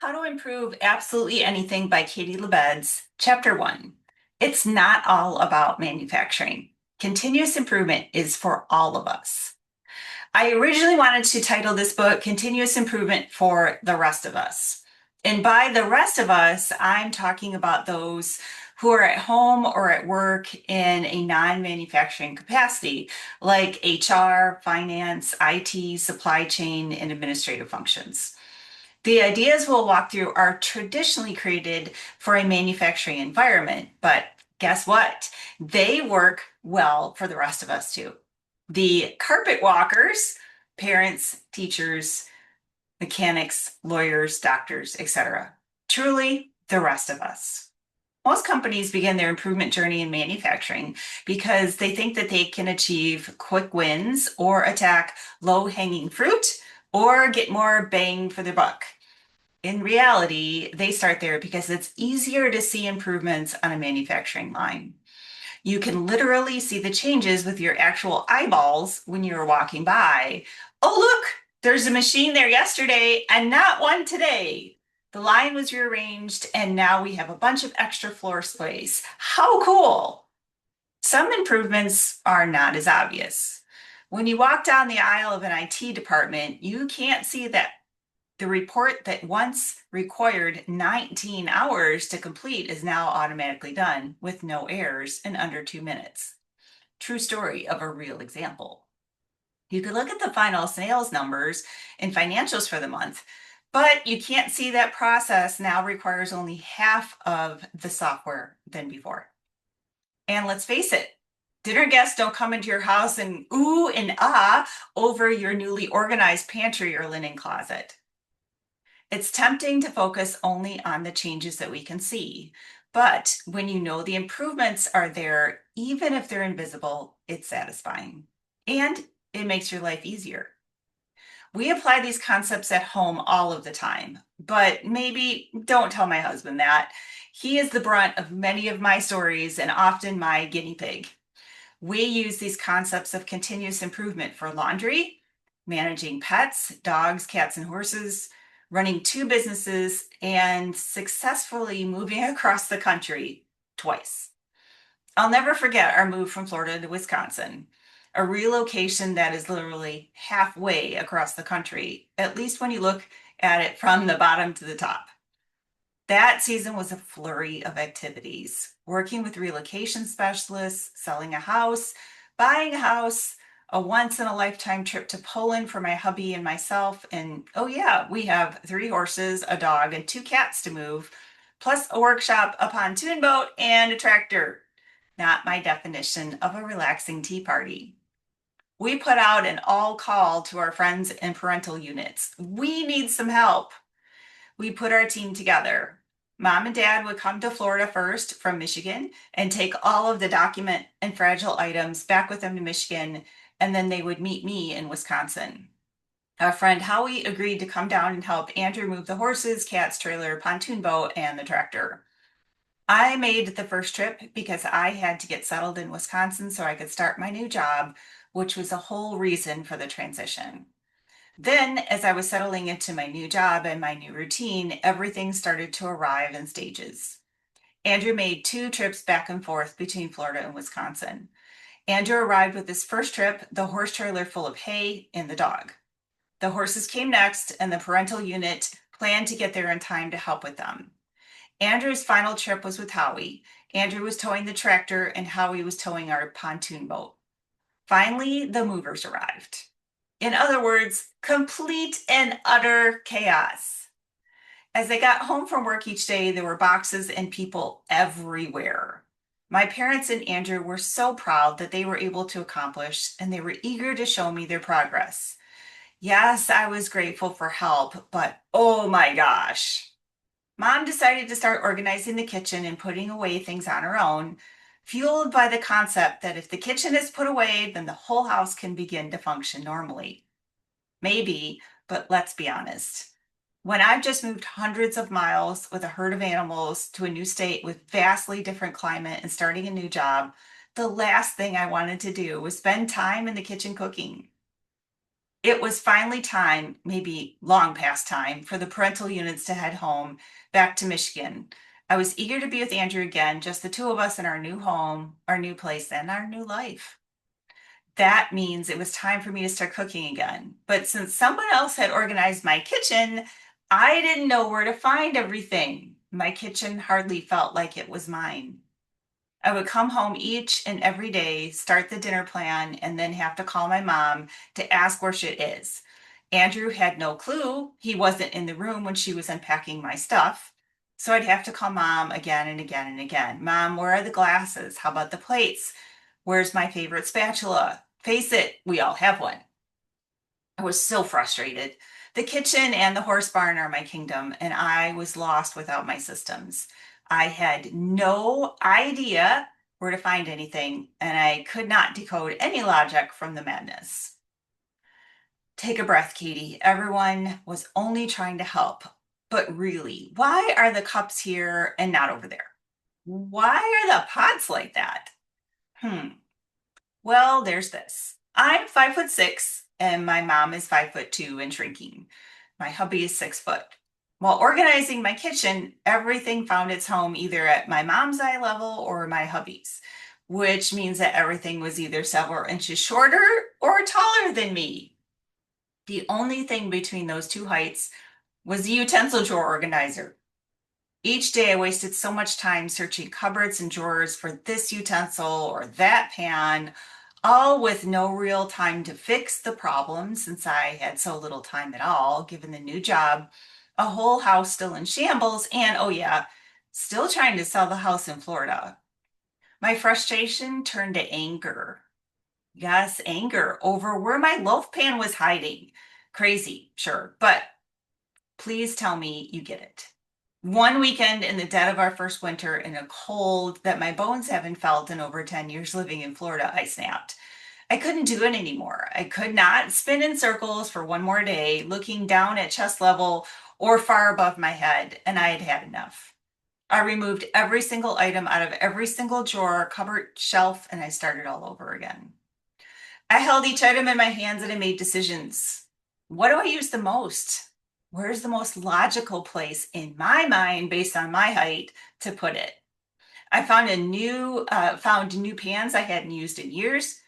How to Improve Absolutely Anything by Katie Labedz, Chapter 1. It's not all about manufacturing. Continuous improvement is for all of us. I originally wanted to title this book Continuous Improvement for the Rest of Us. And by the rest of us, I'm talking about those who are at home or at work in a non-manufacturing capacity, like HR, finance, IT, supply chain, and administrative functions. The ideas we'll walk through are traditionally created for a manufacturing environment, but guess what? They work well for the rest of us too. The carpet walkers, parents, teachers, mechanics, lawyers, doctors, etc. Truly, the rest of us. Most companies begin their improvement journey in manufacturing because they think that they can achieve quick wins or attack low-hanging fruit or get more bang for their buck. In reality, they start there because it's easier to see improvements on a manufacturing line. You can literally see the changes with your actual eyeballs when you're walking by. Oh, look, there's a machine there yesterday and not one today. The line was rearranged and now we have a bunch of extra floor space. How cool! Some improvements are not as obvious. When you walk down the aisle of an IT department, you can't see that the report that once required 19 hours to complete is now automatically done with no errors in under 2 minutes. True story of a real example. You could look at the final sales numbers and financials for the month, but you can't see that process now requires only half of the software than before. And let's face it, dinner guests don't come into your house and ooh and ah over your newly organized pantry or linen closet. It's tempting to focus only on the changes that we can see. But when you know the improvements are there, even if they're invisible, it's satisfying. And it makes your life easier. We apply these concepts at home all of the time, but maybe don't tell my husband that. He is the brunt of many of my stories and often my guinea pig. We use these concepts of continuous improvement for laundry, managing pets, dogs, cats, and horses, running 2 businesses, and successfully moving across the country twice. I'll never forget our move from Florida to Wisconsin, a relocation that is literally halfway across the country, at least when you look at it from the bottom to the top. That season was a flurry of activities, working with relocation specialists, selling a house, buying a house, a once in a lifetime trip to Poland for my hubby and myself. And oh, yeah, we have 3 horses, a dog, and 2 cats to move, plus a workshop, a pontoon boat, and a tractor. Not my definition of a relaxing tea party. We put out an all call to our friends and parental units. We need some help. We put our team together. Mom and dad would come to Florida first from Michigan and take all of the document and fragile items back with them to Michigan, and then they would meet me in Wisconsin. Our friend Howie agreed to come down and help Andrew move the horses, cats, trailer, pontoon boat, and the tractor. I made the first trip because I had to get settled in Wisconsin so I could start my new job, which was the whole reason for the transition. Then, as I was settling into my new job and my new routine, everything started to arrive in stages. Andrew made 2 trips back and forth between Florida and Wisconsin. Andrew arrived with his first trip, the horse trailer full of hay and the dog. The horses came next, and the parental unit planned to get there in time to help with them. Andrew's final trip was with Howie. Andrew was towing the tractor, and Howie was towing our pontoon boat. Finally, the movers arrived. In other words, complete and utter chaos. As I got home from work each day, there were boxes and people everywhere. My parents and Andrew were so proud that they were able to accomplish, and they were eager to show me their progress. Yes, I was grateful for help, but oh my gosh. Mom decided to start organizing the kitchen and putting away things on her own, fueled by the concept that if the kitchen is put away, then the whole house can begin to function normally. Maybe, but let's be honest. When I've just moved hundreds of miles with a herd of animals to a new state with vastly different climate and starting a new job, the last thing I wanted to do was spend time in the kitchen cooking. It was finally time, maybe long past time, for the parental units to head home back to Michigan. I was eager to be with Andrew again, just the two of us in our new home, our new place, and our new life. That means it was time for me to start cooking again. But since someone else had organized my kitchen, I didn't know where to find everything. My kitchen hardly felt like it was mine. I would come home each and every day, start the dinner plan, and then have to call my mom to ask where she is. Andrew had no clue. He wasn't in the room when she was unpacking my stuff. So I'd have to call mom again and again and again. Mom, where are the glasses? How about the plates? Where's my favorite spatula? Face it, we all have one. I was so frustrated. The kitchen and the horse barn are my kingdom, and I was lost without my systems. I had no idea where to find anything, and I could not decode any logic from the madness. Take a breath, Katie. Everyone was only trying to help. But really, why are the cups here and not over there? Why are the pots like that? Hmm. Well, there's this. I'm 5'6" and my mom is 5'2" and shrinking. My hubby is 6 foot. While organizing my kitchen, everything found its home either at my mom's eye level or my hubby's, which means that everything was either several inches shorter or taller than me. The only thing between those two heights was the utensil drawer organizer. Each day I wasted so much time searching cupboards and drawers for this utensil or that pan, all with no real time to fix the problem since I had so little time at all, given the new job, a whole house still in shambles, and oh yeah, still trying to sell the house in Florida. My frustration turned to anger. Yes, anger over where my loaf pan was hiding. Crazy, sure, but please tell me you get it. One weekend in the dead of our first winter in a cold that my bones haven't felt in over 10 years living in Florida, I snapped. I couldn't do it anymore. I could not spin in circles for one more day, looking down at chest level or far above my head, and I had had enough. I removed every single item out of every single drawer, cupboard, shelf, and I started all over again. I held each item in my hands and I made decisions. What do I use the most? Where's the most logical place in my mind, based on my height, to put it? I found new pans I hadn't used in years,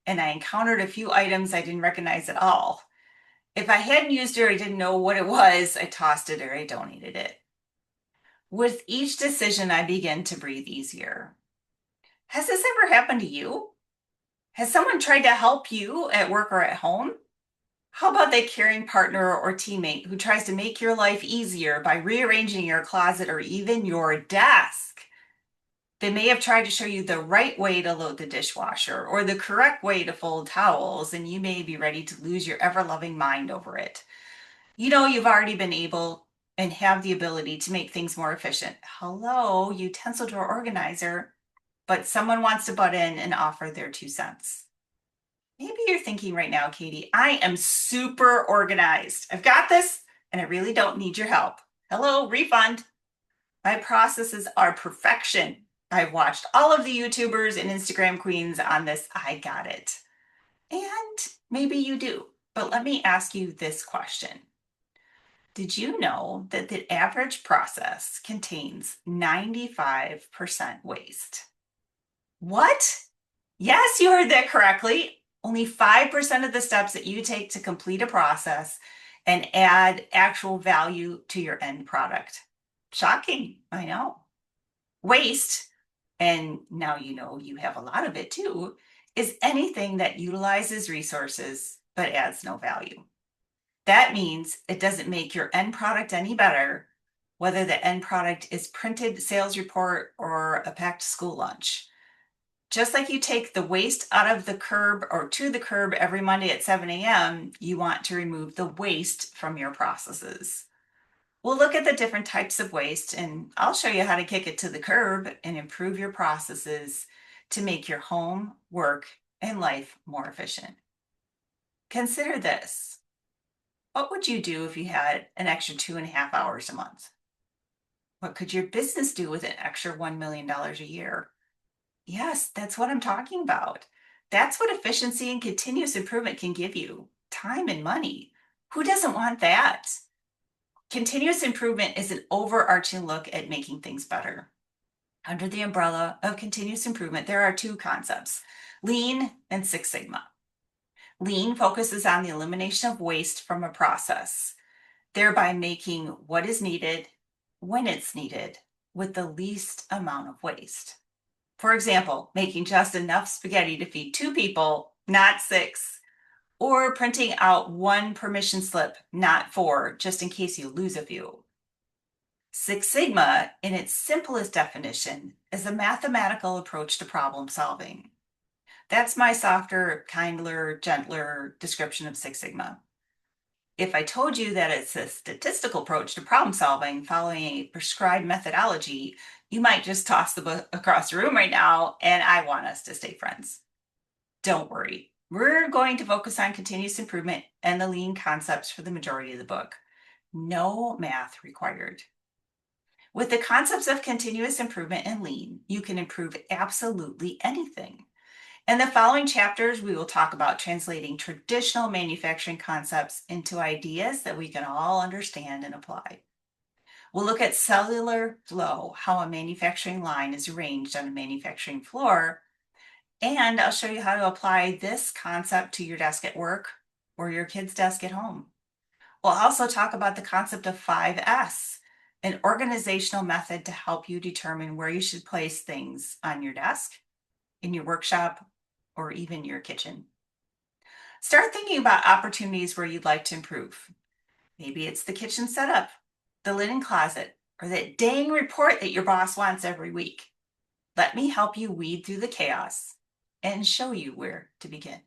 and I encountered a few items I didn't recognize at all. If I hadn't used it or I didn't know what it was, I tossed it or I donated it. With each decision, I began to breathe easier. Has this ever happened to you? Has someone tried to help you at work or at home? How about that caring partner or teammate who tries to make your life easier by rearranging your closet or even your desk? They may have tried to show you the right way to load the dishwasher or the correct way to fold towels, and you may be ready to lose your ever-loving mind over it. You know you've already been able and have the ability to make things more efficient. Hello, utensil drawer organizer, but someone wants to butt in and offer their 2 cents. Maybe you're thinking right now, Katie, I am super organized. I've got this and I really don't need your help. Hello, refund. My processes are perfection. I've watched all of the YouTubers and Instagram queens on this. I got it. And maybe you do. But let me ask you this question. Did you know that the average process contains 95% waste? What? Yes, you heard that correctly. Only 5% of the steps that you take to complete a process and add actual value to your end product. Shocking, I know. Waste, and now you know you have a lot of it too, is anything that utilizes resources but adds no value. That means it doesn't make your end product any better, whether the end product is printed sales report or a packed school lunch. Just like you take the waste out of the curb or to the curb every Monday at 7 a.m., you want to remove the waste from your processes. We'll look at the different types of waste, and I'll show you how to kick it to the curb and improve your processes to make your home, work, and life more efficient. Consider this. What would you do if you had an extra 2.5 hours a month? What could your business do with an extra $1 million a year? Yes, that's what I'm talking about. That's what efficiency and continuous improvement can give you. time and money. Who doesn't want that? Continuous improvement is an overarching look at making things better. Under the umbrella of continuous improvement, there are two concepts: Lean and Six Sigma. Lean focuses on the elimination of waste from a process, thereby making what is needed when it's needed with the least amount of waste. For example, making just enough spaghetti to feed 2 people, not 6, or printing out 1 permission slip, not 4, just in case you lose a few. Six Sigma, in its simplest definition, is a mathematical approach to problem solving. That's my softer, kinder, gentler description of Six Sigma. If I told you that it's a statistical approach to problem solving following a prescribed methodology, you might just toss the book across the room right now, and I want us to stay friends. Don't worry. We're going to focus on continuous improvement and the lean concepts for the majority of the book. No math required. With the concepts of continuous improvement and lean, you can improve absolutely anything. In the following chapters, we will talk about translating traditional manufacturing concepts into ideas that we can all understand and apply. We'll look at cellular flow, how a manufacturing line is arranged on a manufacturing floor, and I'll show you how to apply this concept to your desk at work or your kid's desk at home. We'll also talk about the concept of 5S, an organizational method to help you determine where you should place things on your desk, in your workshop, or even your kitchen. Start thinking about opportunities where you'd like to improve. Maybe it's the kitchen setup, the linen closet, or that dang report that your boss wants every week. Let me help you weed through the chaos and show you where to begin.